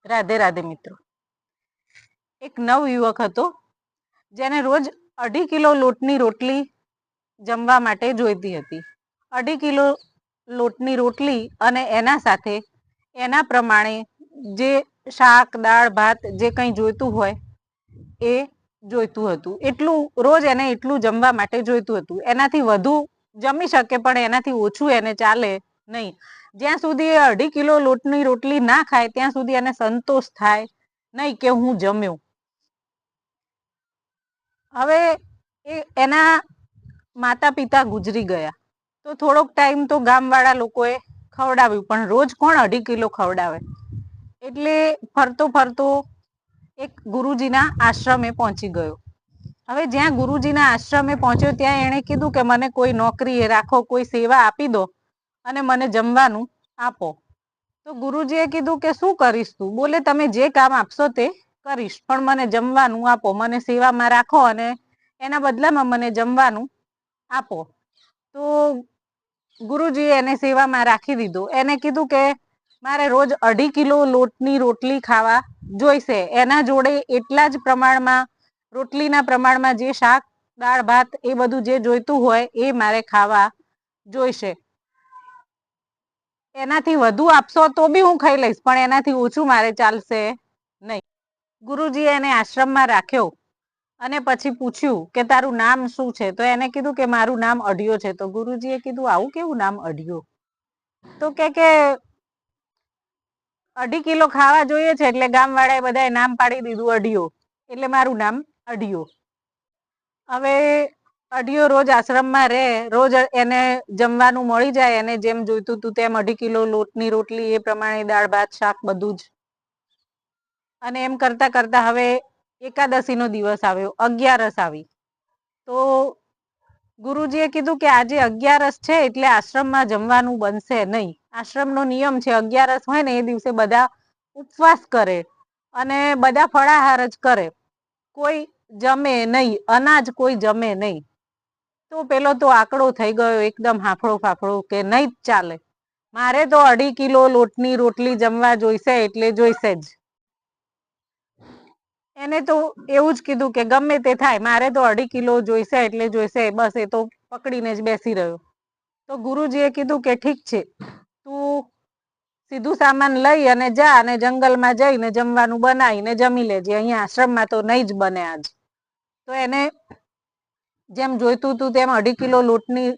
રાધે રાધે મિત્રો। એક નવ યુવક હતો જેને રોજ 2.5 કિલો લોટની રોટલી જમવા માટે જોઈતી હતી। 2.5 કિલો લોટની રોટલી અને એના સાથે એના પ્રમાણે જે શાક દાળ ભાત જે કંઈ જોઈતું હોય એ જોઈતું હતું। એટલું રોજ એને એટલું જમવા માટે જોઈતું હતું। એનાથી વધુ જમી શકે પણ એનાથી ઓછું એને ચાલે નહીં। જ્યાં સુધી એ 2.5 કિલો લોટની રોટલી ના ખાય ત્યાં સુધી એને સંતોષ થાય નહીં કે હું જમ્યો। હવે એના માતા પિતા ગુજરી ગયા તો થોડોક ટાઈમ તો ગામવાળા લોકોએ ખવડાવ્યું પણ રોજ કોણ 2.5 કિલો ખવડાવે। એટલે ફરતો ફરતો એક ગુરુજીના આશ્રમે પહોંચી ગયો। હવે જ્યાં ગુરુજીના આશ્રમે પહોંચ્યો ત્યાં એણે કીધું કે મને કોઈ નોકરીએ રાખો, કોઈ સેવા આપી દો અને મને જમવાનું આપો। તો ગુરુજીએ કીધું કે શું કરીશ તું? બોલે તમે જે કામ આપશો તે કરીશ પણ મને જમવાનું આપો, મને સેવામાં રાખો અને એના બદલામાં મને જમવાનું આપો। તો ગુરુજીએ એને સેવામાં રાખી દીધો। એને કીધું કે મારે રોજ 2.5 કિલો લોટની રોટલી ખાવા જોઈશે। એના જોડે એટલા જ પ્રમાણમાં રોટલીના પ્રમાણમાં જે શાક દાળ ભાત એ બધું જે જોઈતું હોય એ મારે ખાવા જોઈશે। એનાથી વધુ આપશો તો બી હું ખાઈ લઈશ પણ એનાથી ઓછું મારે ચાલશે નહીં। ગુરુજીએ એને આશ્રમમાં રાખ્યો અને પછી પૂછ્યું કે તારું નામ શું છે? તો એને કીધું કે મારું નામ અઢિયો છે। તો ગુરુજીએ કીધું આવું કેવું નામ અઢિયો? તો કે 2.5 કિલો ખાવા જોઈએ છે એટલે ગામવાળાએ બધાએ નામ પાડી દીધું અઢિયો, એટલે મારું નામ અઢિયો। હવે અઢિયો રોજ આશ્રમમાં રહે, રોજ એને જમવાનું મળી જાય, એને જેમ જોઈતું હતું તેમ 2.5 કિલો લોટની રોટલી એ પ્રમાણે દાળ ભાત શાક બધું જ। અને એમ કરતા કરતા હવે એકાદશીનો દિવસ આવ્યો, 11 આવી। તો ગુરુજીએ કીધું કે આજે 11 છે એટલે આશ્રમમાં જમવાનું બનશે નહીં। આશ્રમનો નિયમ છે 11 હોય ને એ દિવસે બધા ઉપવાસ કરે અને બધા ફળાહાર જ કરે, કોઈ જમે નહીં, અનાજ કોઈ જમે નહીં। તો પેલો તો આકડો થઈ ગયો એકદમ હાંફળો ફાફળો કે નહીં જ ચાલે, મારે તો 2.5 કિલો લોટની રોટલી જમવા જોઈશે એટલે જોઈશે જ। એને તો એવું જ કીધું કે ગમે તે થાય મારે તો 2.5 કિલો જોઈશે એટલે જોઈશે, બસ એ તો પકડીને જ બેસી રહ્યો। તો ગુરુજીએ કીધું કે ઠીક છે, તું સીધું સામાન લઈ અને જા અને જંગલમાં જઈને જમવાનું બનાવીને જમી લેજે, અહીંયા આશ્રમમાં તો નહીં જ બને આજ। તો એને જેમ જોઈતું હતું તેમ 2.5 કિલો લોટની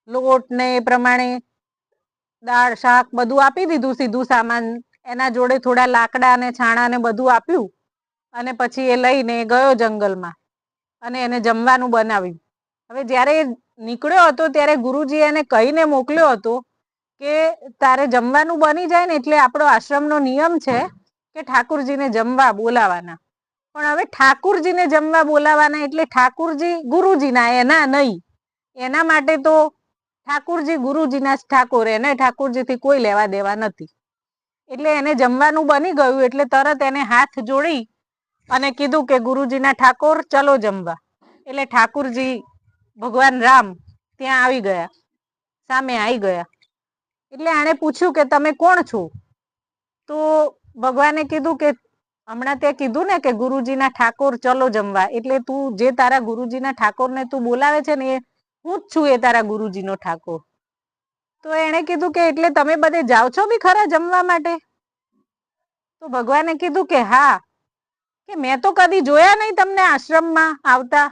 લોટ ને એ પ્રમાણે દાળ શાક બધું આપી દીધું સીધું સામાન। એના જોડે થોડા લાકડા અને છાણા ને બધું આપ્યું અને પછી એ લઈને ગયો જંગલમાં અને એને જમવાનું બનાવ્યું। હવે જ્યારે નીકળ્યો હતો ત્યારે ગુરુજી એને કહીને મોકલ્યો હતો કે તારે જમવાનું બની જાય ને એટલે આપણો આશ્રમનો નિયમ છે કે ઠાકુરજીને જમવા બોલાવાના। પણ હવે ઠાકુરજીને જમવા બોલાવાના એટલે ઠાકુરજી ગુરુજીના, એના નહીં। એના માટે તો ઠાકુરજી ગુરુજીના જ ઠાકોર, એને ઠાકુરજીથી કોઈ લેવા દેવા નથી। એટલે એને જમવાનું બની ગયું એટલે તરત એને હાથ જોડી અને કીધું કે ગુરુજીના ઠાકોર ચલો જમવા। એટલે ઠાકુરજી ભગવાન રામ ત્યાં આવી ગયા, સામે આવી ગયા। એટલે આણે પૂછ્યું કે તમે કોણ છો? તો ભગવાને કીધું કે હમણાં તે કીધું ને કે ગુરુજીના ઠાકોર ચલો જમવા, એટલે તું જે તારા ગુરુજીના ઠાકોરને તું બોલાવે છે ને એ હું જ છું, એ તારા ગુરુજીનો ઠાકોર। તો એણે કીધું કે એટલે તમે બધે જાઓ છો બી ખરા જમવા માટે? તો ભગવાને કીધું કે હા, કે મેં તો કદી જોયા નહીં તમને આશ્રમમાં આવતા।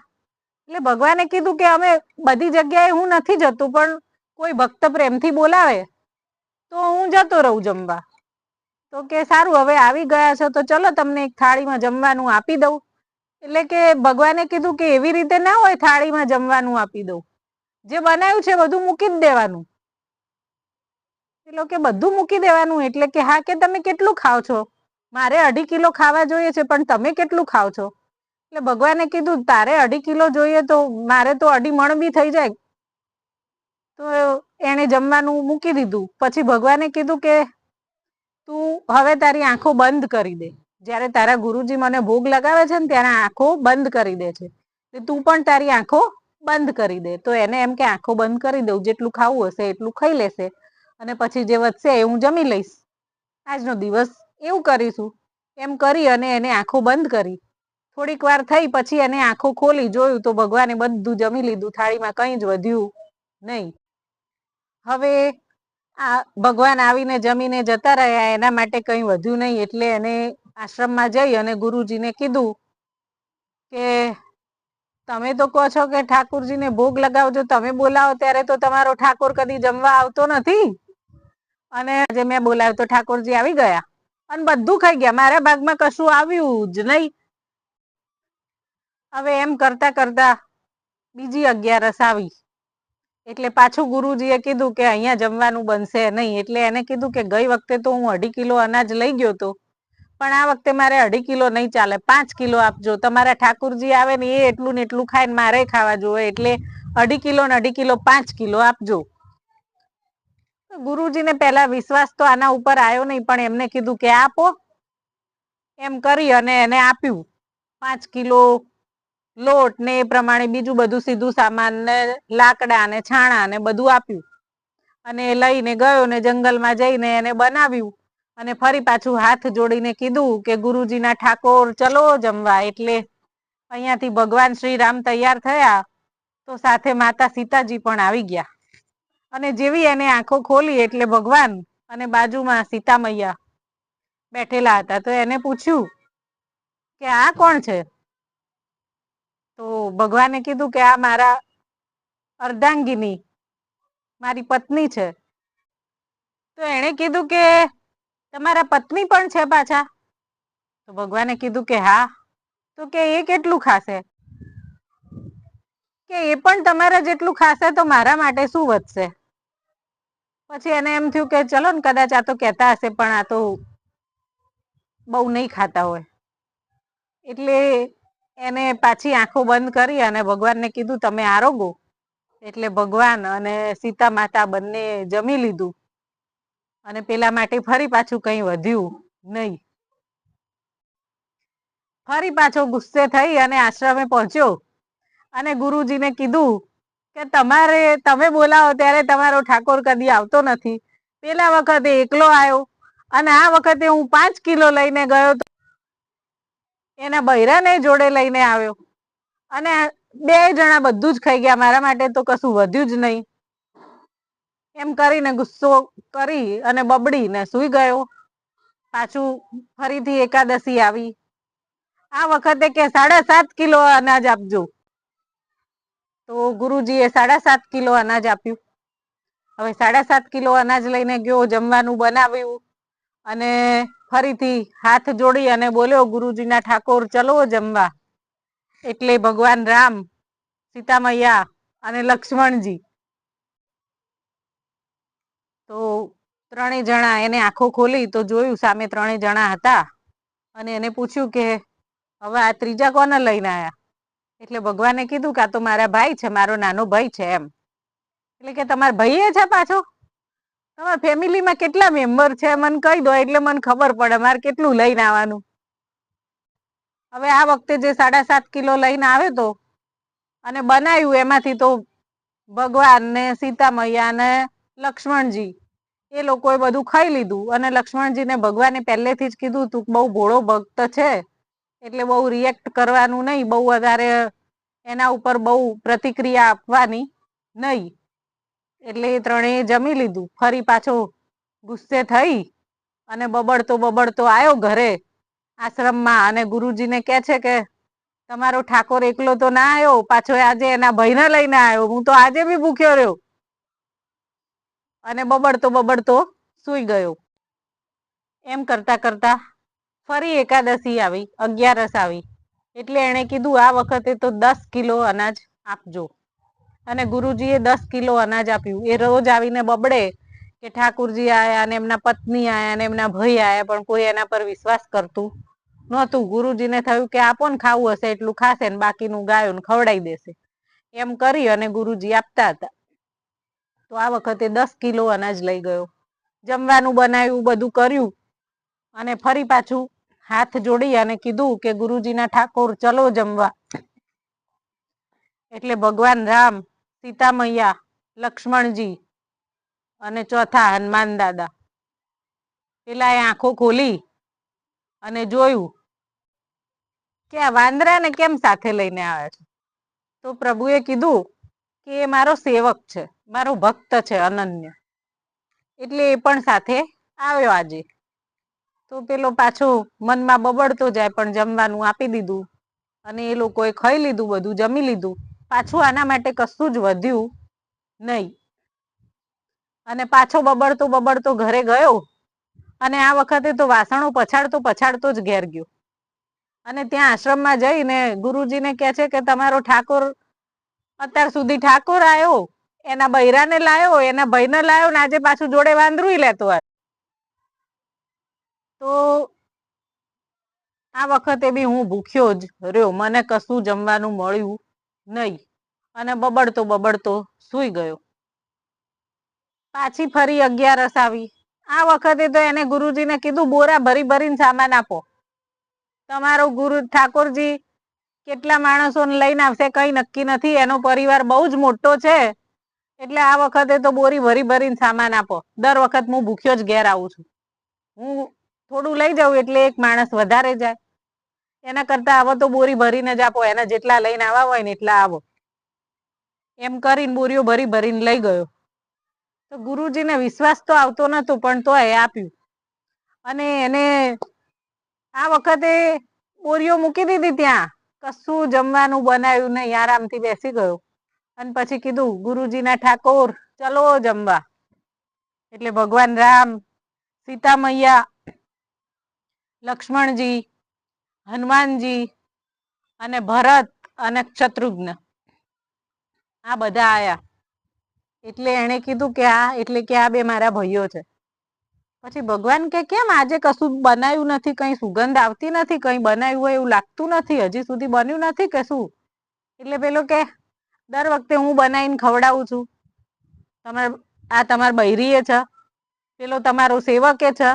એટલે ભગવાને કીધું કે અમે બધી જગ્યાએ હું નથી જતો પણ કોઈ ભક્ત પ્રેમથી બોલાવે તો હું જતો રહું જમવા। તો કે સારું હવે આવી ગયા છો તો ચલો તમને એક થાળીમાં જમવાનું આપી દઉં। એટલે કે ભગવાને કીધું કે એવી રીતે ના હોય થાળીમાં જમવાનું આપી દઉં, જે બનાવ્યું છે બધું મૂકી જ દેવાનું। એટલે કે બધું મૂકી દેવાનું? એટલે કે હા, કે તમે કેટલું ખાવ છો? મારે 2.5 કિલો ખાવા જોઈએ છે પણ તમે કેટલું ખાવ છો? એટલે ભગવાને કીધું તારે 2.5 કિલો જોઈએ તો મારે તો 2.5 મણ બી થઈ જાય। તો એને જમવાનું મૂકી દીધું। પછી ભગવાને કીધું કે તું હવે તારી આંખો બંધ કરી દે, જ્યારે તારા ગુરુજી મને ભોગ લગાવે છે ને ત્યારે આંખો બંધ કરી દે છે, તું પણ તારી આંખો બંધ કરી દે। તો એને એમ કે આંખો બંધ કરી દઉં, જેટલું ખાવું હશે એટલું ખાઈ લેશે અને પછી જે વધશે એ હું જમી લઈશ, આજનો દિવસ એવું કરીશું. એમ કરી અને એને આંખો બંધ કરી. થોડીક વાર થઈ પછી એને આંખો ખોલી જોયું તો ભગવાને બધું જમી લીધું, થાળીમાં કંઈ જ વધ્યું નહીં. હવે આ ભગવાન આવીને જમીને જતા રહ્યા, એના માટે કંઈ વધ્યું નહીં, એટલે એને આશ્રમમાં જઈ અને ગુરુજીને કીધું કે તમે તો કહો છો કે ઠાકોરજીને ભોગ લગાવજો, તમે બોલાવો ત્યારે તો તમારો ઠાકોર કદી જમવા આવતો નથી, અને જે મેં બોલાવ્યો તો ઠાકોરજી આવી ગયા અને બધું ખાઈ ગયા, મારા ભાગમાં કશું આવ્યું જ નહીં. હવે એમ કરતા કરતા બીજી 11 આવી, એટલે પાછું ગુરુજીએ કીધું કે અહીંયા જમવાનું બનશે નહીં. એટલે એને કીધું કે ગઈ વખતે તો હું 2.5 કિલો અનાજ લઈ ગયો હતો, પણ આ વખતે મારે 2.5 કિલો નહીં ચાલે, 5 કિલો આપજો. તમારા ઠાકુરજી આવે ને એ એટલું ને એટલું ખાઈને મારે ખાવા જોઈએ, એટલે 2.5 કિલો ને 2.5 કિલો 5 કિલો આપજો. ગુરુજીને પહેલા વિશ્વાસ તો આના ઉપર આવ્યો નહીં, પણ એમને કીધું કે આપો. એમ કરી અને એને આપ્યું 5 કિલો લોટ ને એ પ્રમાણે બીજું બધું સીધું સામાન ને લાકડા ને છાણા ને બધું આપ્યું, અને લઈને ગયો ને જંગલમાં જઈને એને બનાવ્યું, અને ફરી પાછું હાથ જોડીને કીધું કે ગુરુજીના ઠાકોર ચલો જમવા. એટલે અહીંયાથી ભગવાન શ્રી રામ તૈયાર થયા, તો સાથે માતા સીતાજી પણ આવી ગયા. અને જેવી એને આંખો ખોલી એટલે ભગવાન અને બાજુમાં સીતા મૈયા બેઠેલા હતા. તો એને પૂછ્યું કે આ કોણ છે? તો ભગવાને કીધું કે આ મારા અર્ધાંગિની, મારી પત્ની છે. તો એણે કીધું કે તમારા પત્ની પણ છે પાછા? તો ભગવાને કીધું કે હા. તો કે એ કેટલું ખાશે? કે એ પણ તમારા જેટલું ખાશે તો મારા માટે શું વધશે? પછી એને એમ થયું કે ચલો ને, કદાચ આ તો કહેતા હશે, પણ આ તો બહુ નહીં ખાતા હોય. એટલે એને પાછી આંખો બંધ કરી અને ભગવાનને કીધું તમે આરોગો. એટલે ભગવાન અને સીતા માતા બંને જમી લીધું, અને પેલા માટે ફરી પાછું કંઈ વધ્યું નહીં. ફરી પાછો ગુસ્સે થઈ અને આશ્રમે પહોંચ્યો, અને ગુરુજીને કીધું કે તમે બોલાવો ત્યારે તમારો ઠાકોર કદી આવતો નથી. પેલા વખતે એકલો આવ્યો, અને આ વખતે હું 5 કિલો લઈને ગયો તો એના બૈરાને જોડે લઈને આવ્યો, અને 2 જણા બધું જ ખાઈ ગયા, મારા માટે તો કશું વધ્યું જ નહીં. એમ કરીને ગુસ્સો કરી અને બબડીને સૂઈ ગયો. પાછું ફરીથી એકાદશી આવી. આ વખતે કે 7.5 કિલો અનાજ આપજો. તો ગુરુજીએ 7.5 કિલો અનાજ આપ્યું. હવે 7.5 કિલો અનાજ લઈને ગયો, જમવાનું બનાવ્યું, અને ફરીથી હાથ જોડી અને બોલ્યો ગુરુજીના ઠાકોર ચલો જમવા. એટલે ભગવાન રામ, સીતા મૈયા અને લક્ષ્મણજી તો 3 જણા, એને આંખો ખોલી તો જોયું સામે 3 જણા હતા, અને એને પૂછ્યું કે હવે આ ત્રીજા કોને લઈને આયા? એટલે ભગવાને કીધું કે આ તો મારા ભાઈ છે, મારો નાનો ભાઈ છે એમ. એટલે કે તમારા ભાઈએ છે પાછો? તમારા ફેમિલીમાં કેટલા મેમ્બર છે મને કહી દો, એટલે મને ખબર પડે મારે કેટલું લઈને આવવાનું. હવે આ વખતે જે 7.5 કિલો લઈને આવ્યો તો અને બનાવ્યું, એમાંથી તો ભગવાન ને સીતા મૈયા ને લક્ષ્મણજી એ લોકોએ બધું ખાઈ લીધું. અને લક્ષ્મણજીને ભગવાને પહેલેથી જ કીધું તું બહુ ભોળો ભક્ત છે, એટલે બહુ રિએક્ટ કરવાનું નહીં, બહુ વધારે એના ઉપર બહુ પ્રતિક્રિયા આપવાની નહીં. એટલે એ 3 જમી લીધું. ફરી પાછો ગુસ્સે થઈ અને બબડતો આવ્યો ઘરે આશ્રમમાં, અને ગુરુજીને કહે છે કે તમારો ઠાકોર એકલો તો ના આવ્યો, પાછો આજે એના ભાઈને લઈને આવ્યો, હું તો આજે બી ભૂખ્યો રહ્યો. અને બબડતો સૂઈ ગયો. એમ કરતા કરતા ફરી એકાદશી આવી, 11 આવી. એટલે એણે કીધું આ વખતે તો 10 કિલો અનાજ આપજો. અને ગુરુજીએ 10 કિલો અનાજ આપ્યું. એ રોજ આવીને બબડે કે ઠાકુરજી આયા, અને એમના પત્ની આયા, અને એમના ભાઈ આયા, પણ કોઈ એના પર વિશ્વાસ કરતું નહોતું. ગુરુજીને થયું કે આપો ને, ખાવું હશે એટલું ખાશે ને બાકીનું ગાયોને ખવડાવી દેશે. એમ કરી અને ગુરુજી આપતા હતા. તો આ વખતે 10 કિલો અનાજ લઈ ગયો, જમવાનું બનાવ્યું, બધું કર્યું, અને ફરી પાછું હાથ જોડી અને કીધું કે ગુરુજીના ઠાકોર ચલો જમવા. એટલે ભગવાન રામ, સીતા મૈયા, લક્ષ્મણજી અને ચોથા હનુમાન દાદા પેલા એ આંખો ખોલી અને જોયું કે આ વાંદરાને કેમ સાથે લઈને આવ્યા છે. તો પ્રભુએ કીધું કે એ મારો સેવક છે, મારો ભક્ત છે અનન્ય, એટલે એ પણ સાથે આવ્યો આજે. તો પેલો પાછો મનમાં બબડતો જાય, પણ જમવાનું આપી દીધું અને એ લોકોએ ખાઈ લીધું, બધું જમી લીધું. પાછું આના માટે કશું જ વધ્યું નહીં અને પાછો બબડતો બબડતો ઘરે ગયો અને આ વખતે તો વાસણો પછાડતો પછાડતો જ ઘેર ગયો અને ત્યાં આશ્રમમાં જઈને ગુરુજીને કહે છે કે તમારો ઠાકોર અત્યાર સુધી ઠાકોર આવ્યો, એના બૈરાને લાયો, એના ભાઈને લાયો ને આજે પાછું જોડે વાંદરું લેતો આવ્યો. તો આ વખતે બી હું ભૂખ્યો જ રહ્યો, મને કશું જમવાનું મળ્યું નહીં અને બબડતો બબડતો સૂઈ ગયો. પાછી ફરી 11 આવી. આ વખતે તો એને ગુરુજીને કીધું બોરા ભરી ભરીને સામાન આપો. તમારો ગુરુ ઠાકોરજી કેટલા માણસોને લઈને આવશે કઈ નક્કી નથી, એનો પરિવાર બહુ જ મોટો છે, એટલે આ વખતે તો બોરી ભરી ભરીને સામાન આપો. દર વખત હું ભૂખ્યો જ ઘેર આવું છું, હું થોડું લઈ જાઉં એટલે એક માણસ વધારે જાય, એના કરતા આવો તો બોરી ભરીને જ આપો, એના જેટલા લઈને આવા હોય ને એટલા આવો. એમ કરીને બોરીઓ ભરી ભરીને લઈ ગયો. તો ગુરુજીને વિશ્વાસ તો આવતો નતો, પણ તોય આપ્યું અને એને આ વખતે બોરીઓ મૂકી દીધી ત્યાં, કશું જમવાનું બનાવ્યું નહીં, આરામથી બેસી ગયો અને પછી કીધું ગુરુજીના ઠાકોર ચલો જમવા. એટલે ભગવાન રામ, સીતા મૈયા, લક્ષ્મણજી, હનુમાનજી અને ભરત અને શત્રુઘ્ન આ બધા આયા. એટલે એને કીધું કે આ બે મારા ભાઈઓ છે. પછી ભગવાન કે કેમ આજે કશું બનાવ્યું નથી, કઈ સુગંધ આવતી નથી, કઈ બનાવ્યું હોય એવું લાગતું નથી, હજી સુધી બન્યું નથી કે શું? એટલે પેલો કે દર વખતે હું બનાવીને ખવડાવું છું, આ તમારા બૈરીએ છે, પેલો તમારો સેવકે છે,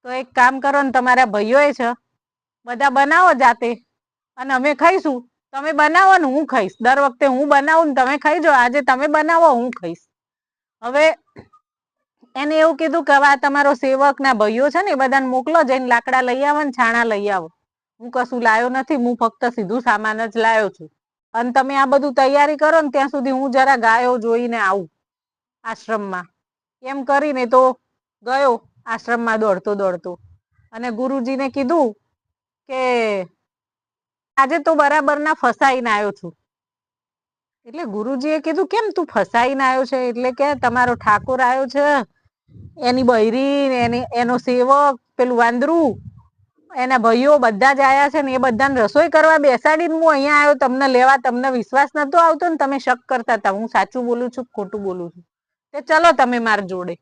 તો એક કામ કરો ને તમારા ભાઈઓએ છે, બધા બનાવો જાતે અને અમે ખાઈશું. તમે બનાવો ને હું ખાઈશ, દર વખતે હું બનાવું ને તમે ખાઈ જાઓ, આજે તમે બનાવો હું ખાઈશ. હવે એને એવું કીધું કે આ તમારો સેવક ના ભાઈઓ છે ને એ બધાને મોકલો, જઈને લાકડા લઈ આવો ને છાણા લઈ આવો. હું કશું લાયો નથી, હું ફક્ત સીધું સામાન જ લાયો છું અને તમે આ બધું તૈયારી કરો ને ત્યાં સુધી હું જરા ગાયો જોઈને આવું આશ્રમમાં. એમ કરીને તો ગયો આશ્રમમાં દોડતો દોડતો અને ગુરુજીને કીધું કે આજે તો બરાબર ના ફસાઈને આવ્યો છું. એટલે ગુરુજીએ કીધું કેમ તું ફસાઈને આવ્યો છે? એટલે કે તમારો ઠાકોર આવ્યો છે, એની બૈરી, એનો સેવક પેલું વાંદરું, એના ભાઈઓ બધા જ આયા છે ને એ બધાને રસોઈ કરવા બેસાડીને હું અહીંયા આવ્યો તમને લેવા. તમને વિશ્વાસ નતો આવતો ને તમે શક કરતા હતા હું સાચું બોલું છું ખોટું બોલું છું, તે ચલો તમે મારી જોડે.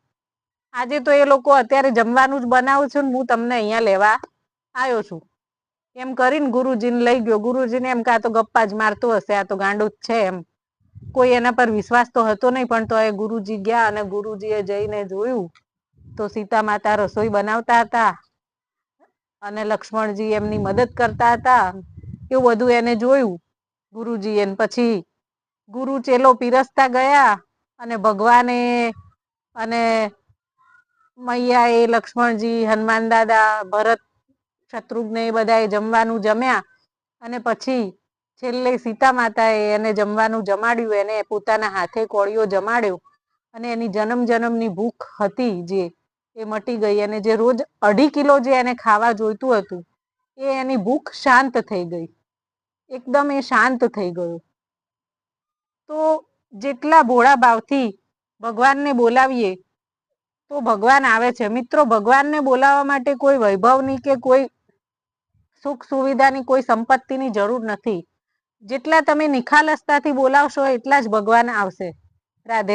આજે તો એ લોકો અત્યારે જમવાનું જ બનાવું છું ને હું તમને અહીંયા લેવા આવ્યો છું. એમ કરીને ગુરુજીને લઈ ગયો. ગુરુજીને એમ કે આ તો ગપ્પા જ મારતો હશે, આ તો ગાંડો જ છે એમ. કોઈ એના પર વિશ્વાસ તો હતો નહીં, પણ તો એ ગુરુજી ગયા અને ગુરુજીએ જઈને જોયું તો સીતા માતા રસોઈ બનાવતા હતા અને લક્ષ્મણજી એમની મદદ કરતા હતા. એવું બધું એને જોયું ગુરુજીએ. પછી ગુરુ ચેલો પીરસતા ગયા અને ભગવાને અને મૈયા એ લક્ષ્મણજી, હનુમાન દાદા, ભરત, શત્રુઘ્ન એ બધાએ જમવાનું જમ્યા અને પછી છેલ્લે સીતા માતાએ એને જમવાનું જમાડ્યું. એને પોતાના હાથે કોળિયો જમાડ્યો અને એની જન્મ જન્મની ભૂખ હતી જે એ મટી ગઈ અને જે રોજ 2.5 કિલો જે એને ખાવા જોઈતું હતું એ એની ભૂખ શાંત થઈ ગઈ. એકદમ એ શાંત થઈ ગયો. તો જેટલા ભોળા ભાવથી ભગવાનને બોલાવીએ તો ભગવાન આવે છે. મિત્રો, ભગવાનને બોલાવવા માટે કોઈ વૈભવની કે કોઈ સુખ સુવિધાની, કોઈ સંપત્તિની જરૂર નથી. જેટલા તમે નિખાલસતાથી બોલાવશો એટલા જ ભગવાન આવશે. રાધે